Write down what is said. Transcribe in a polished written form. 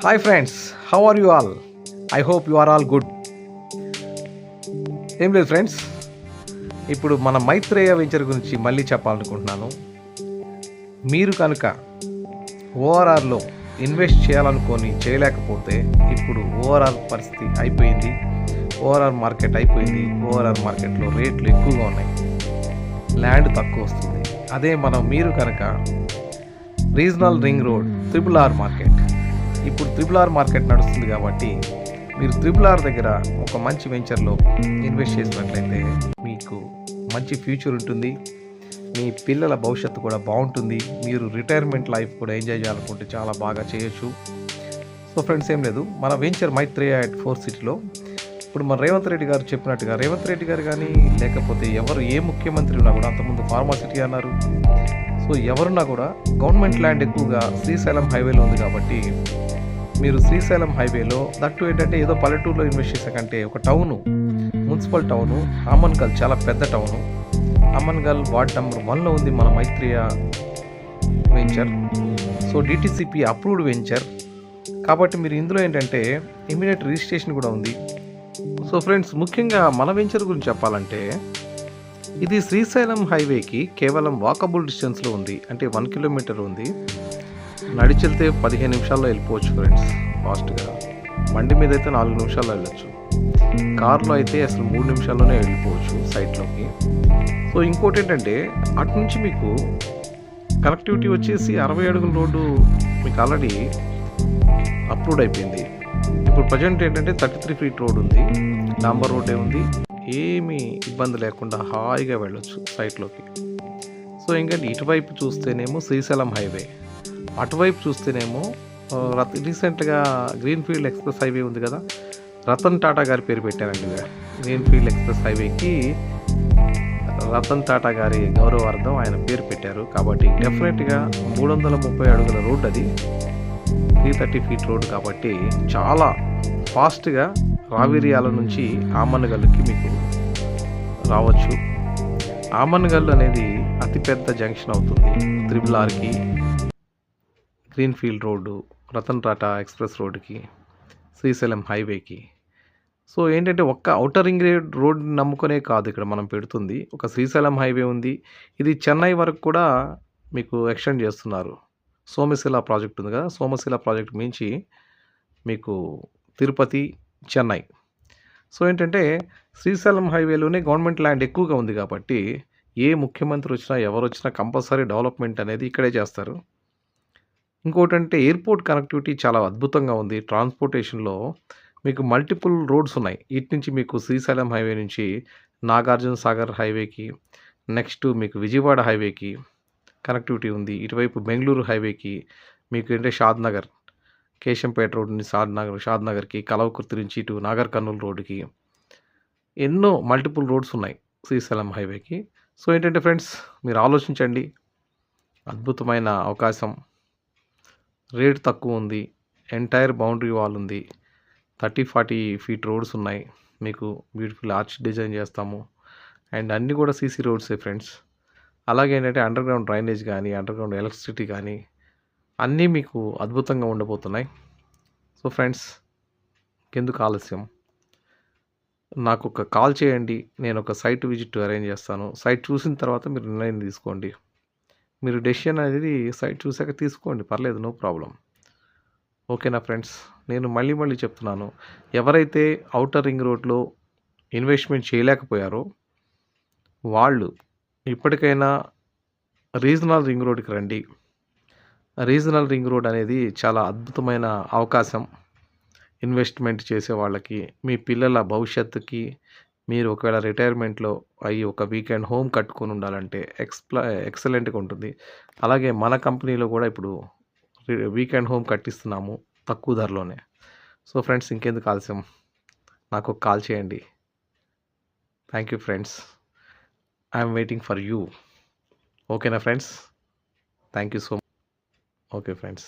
Hi friends, how are you all? I hope you are all good. ఏం లేదు friends, ఇప్పుడు మన Maitreya venture గురించి మళ్ళీ చెప్పాలనుకుంటున్నాను. మీరు కనుక ఓఆర్ఆర్లో ఇన్వెస్ట్ చేయాలనుకొని చేయలేకపోతే ఇప్పుడు ఓఆర్ఆర్ పరిస్థితి అయిపోయింది. ఓఆర్ఆర్ మార్కెట్ అయిపోయింది. ఓఆర్ఆర్ మార్కెట్లో రేట్లు ఎక్కువగా ఉన్నాయి, ల్యాండ్ తక్కువ వస్తుంది. అదే మీరు కనుక regional ring road RRR market, ఇప్పుడు RRR మార్కెట్ నడుస్తుంది కాబట్టి మీరు RRR దగ్గర ఒక మంచి వెంచర్లో ఇన్వెస్ట్ చేసినట్లయితే మీకు మంచి ఫ్యూచర్ ఉంటుంది. మీ పిల్లల భవిష్యత్తు కూడా బాగుంటుంది. మీరు రిటైర్మెంట్ లైఫ్ కూడా ఎంజాయ్ చేయాలనుకుంటే చాలా బాగా చేయొచ్చు. సో ఫ్రెండ్స్, ఏం లేదు, మన venture Maitreya at 4th City. ఇప్పుడు మన రేవంత్ రెడ్డి గారు చెప్పినట్టుగా, రేవంత్ రెడ్డి గారు కానీ లేకపోతే ఏ ముఖ్యమంత్రి ఉన్నా కూడా, అంతకుముందు ఫార్మాసిటీ అన్నారు. సో ఎవరున్నా కూడా గవర్నమెంట్ ల్యాండ్ ఎక్కువగా శ్రీశైలం హైవేలో ఉంది కాబట్టి మీరు శ్రీశైలం హైవేలో దట్టు ఏంటంటే ఏదో పల్లెటూరులో ఇన్వెస్ట్ చేసాకంటే ఒక టౌను, మున్సిపల్ టౌను, ఆమన్గల్ చాలా పెద్ద టౌను. ఆమన్గల్ వార్డ్ నెంబర్ 1లో ఉంది మన Maitreya venture. So DTCP approved venture కాబట్టి మీరు ఇందులో ఏంటంటే ఇమీడియట్ రిజిస్ట్రేషన్ కూడా ఉంది. సో ఫ్రెండ్స్, ముఖ్యంగా మన వెంచర్ గురించి చెప్పాలంటే ఇది శ్రీశైలం హైవేకి కేవలం వాకబుల్ డిస్టెన్స్లో ఉంది. అంటే 1 కిలోమీటర్ ఉంది. నడిచెళ్తే 15 నిమిషాల్లో వెళ్ళిపోవచ్చు ఫ్రెండ్స్, ఫాస్ట్గా. బండి మీద అయితే 4 నిమిషాల్లో వెళ్ళొచ్చు. కార్లో అయితే అసలు 3 నిమిషాల్లోనే వెళ్ళిపోవచ్చు సైట్లోకి. సో ఇంకోటి ఏంటంటే అటు నుంచి మీకు కనెక్టివిటీ వచ్చేసి 60 అడుగుల రోడ్డు మీకు ఆల్రెడీ అప్రూవ్డ్ అయిపోయింది. ఇప్పుడు ప్రజెంట్ ఏంటంటే 33 ఫీట్ రోడ్ ఉంది, డాంబర్ రోడ్డే ఉంది. ఏమీ ఇబ్బంది లేకుండా హాయిగా వెళ్ళొచ్చు సైట్లోకి. సో ఇంకంటే ఇటువైపు చూస్తేనేమో శ్రీశైలం హైవే, అటువైపు చూస్తేనేమో రీసెంట్గా గ్రీన్ఫీల్డ్ ఎక్స్ప్రెస్ హైవే ఉంది కదా, రతన్ టాటా గారి పేరు పెట్టారండి. గ్రీన్ఫీల్డ్ ఎక్స్ప్రెస్ హైవేకి రతన్ టాటా గారి గౌరవార్థం ఆయన పేరు పెట్టారు. కాబట్టి డెఫినెట్గా 330 అడుగుల రోడ్, అది 330 ఫీట్ రోడ్ కాబట్టి చాలా ఫాస్ట్గా రావిరియాల నుంచి ఆమన్గల్కి మీకు రావచ్చు. ఆమన్గల్ అనేది అతిపెద్ద జంక్షన్ అవుతుంది RRRకి, greenfield road, Ratan Tata express రోడ్డుకి, శ్రీశైలం హైవేకి. సో ఏంటంటే ఒక్క ఔటర్ రింగ్ రోడ్ నమ్ముకునే కాదు ఇక్కడ మనం పెడుతుంది. ఒక శ్రీశైలం హైవే ఉంది. ఇది చెన్నై వరకు కూడా మీకు ఎక్స్టెండ్ చేస్తున్నారు. సోమశిల ప్రాజెక్ట్ ఉంది కదా, సోమశిల ప్రాజెక్ట్ మించి మీకు తిరుపతి, చెన్నై. సో ఏంటంటే శ్రీశైలం హైవేలోనే గవర్నమెంట్ ల్యాండ్ ఎక్కువగా ఉంది కాబట్టి ఏ ముఖ్యమంత్రి వచ్చినా ఎవరు వచ్చినా కంపల్సరీ డెవలప్మెంట్ అనేది ఇక్కడే చేస్తారు. ఇంకోటి అంటే ఎయిర్పోర్ట్ కనెక్టివిటీ చాలా అద్భుతంగా ఉంది. ట్రాన్స్పోర్టేషన్లో మీకు మల్టిపుల్ రోడ్స్ ఉన్నాయి. ఇటు నుంచి మీకు శ్రీశైలం హైవే నుంచి నాగార్జున సాగర్ హైవేకి, నెక్స్ట్ మీకు విజయవాడ హైవేకి కనెక్టివిటీ ఉంది. ఇటువైపు బెంగళూరు హైవేకి మీకు ఏంటంటే షాద్నగర్, కేశంపేట రోడ్ నుంచి షాద్నగర్కి, కలవకుర్తి నుంచి ఇటు నాగర్ కర్నూలు రోడ్డుకి ఎన్నో మల్టిపుల్ రోడ్స్ ఉన్నాయి శ్రీశైలం హైవేకి. సో ఏంటంటే ఫ్రెండ్స్, మీరు ఆలోచించండి. అద్భుతమైన అవకాశం, రేట్ తక్కువ ఉంది, ఎంటైర్ బౌండరీ వాల్ ఉంది, 30-40 ఫీట్ రోడ్స్ ఉన్నాయి. మీకు బ్యూటిఫుల్ ఆర్చ్ డిజైన్ చేస్తాము. అండ్ అన్నీ కూడా సీసీ రోడ్సే ఫ్రెండ్స్. అలాగే ఏంటంటే అండర్ గ్రౌండ్ డ్రైనేజ్ కానీ, అండర్ గ్రౌండ్ ఎలక్ట్రిసిటీ కానీ అన్నీ మీకు అద్భుతంగా ఉండబోతున్నాయి. సో ఫ్రెండ్స్, ఇంకెందుకు ఆలస్యం, నాకు ఒక కాల్ చేయండి. నేను ఒక సైట్ విజిట్ అరేంజ్ చేస్తాను. సైట్ చూసిన తర్వాత మీరు నిర్ణయం తీసుకోండి. మీరు డెసిషన్ అనేది సైట్ చూసాక తీసుకోండి, పర్లేదు, నో ప్రాబ్లం. ఓకేనా ఫ్రెండ్స్? నేను మళ్ళీ చెప్తున్నాను, ఎవరైతే ఔటర్ రింగ్ రోడ్లో ఇన్వెస్ట్మెంట్ చేయలేకపోయారో వాళ్ళు ఇప్పటికైనా రీజనల్ రింగ్ రోడ్కి రండి. రీజనల్ రింగ్ రోడ్ అనేది చాలా అద్భుతమైన అవకాశం ఇన్వెస్ట్మెంట్ చేసే వాళ్ళకి. మీ పిల్లల భవిష్యత్తుకి మీరు ఒకవేళ రిటైర్మెంట్లో అయ్యి ఒక వీకెండ్ హోమ్ కట్టుకొని ఉండాలంటే ఎక్సలెంట్గా ఉంటుంది. అలాగే మన కంపెనీలో కూడా ఇప్పుడు వీకెండ్ హోమ్ కట్టిస్తున్నాము తక్కువ ధరలోనే. సో ఫ్రెండ్స్, ఇంకెందుకు ఆలస్యం, నాకు ఒక కాల్ చేయండి. Thank you friends, I'm waiting for you. ఓకేనా friends? Thank you so much. Okay friends.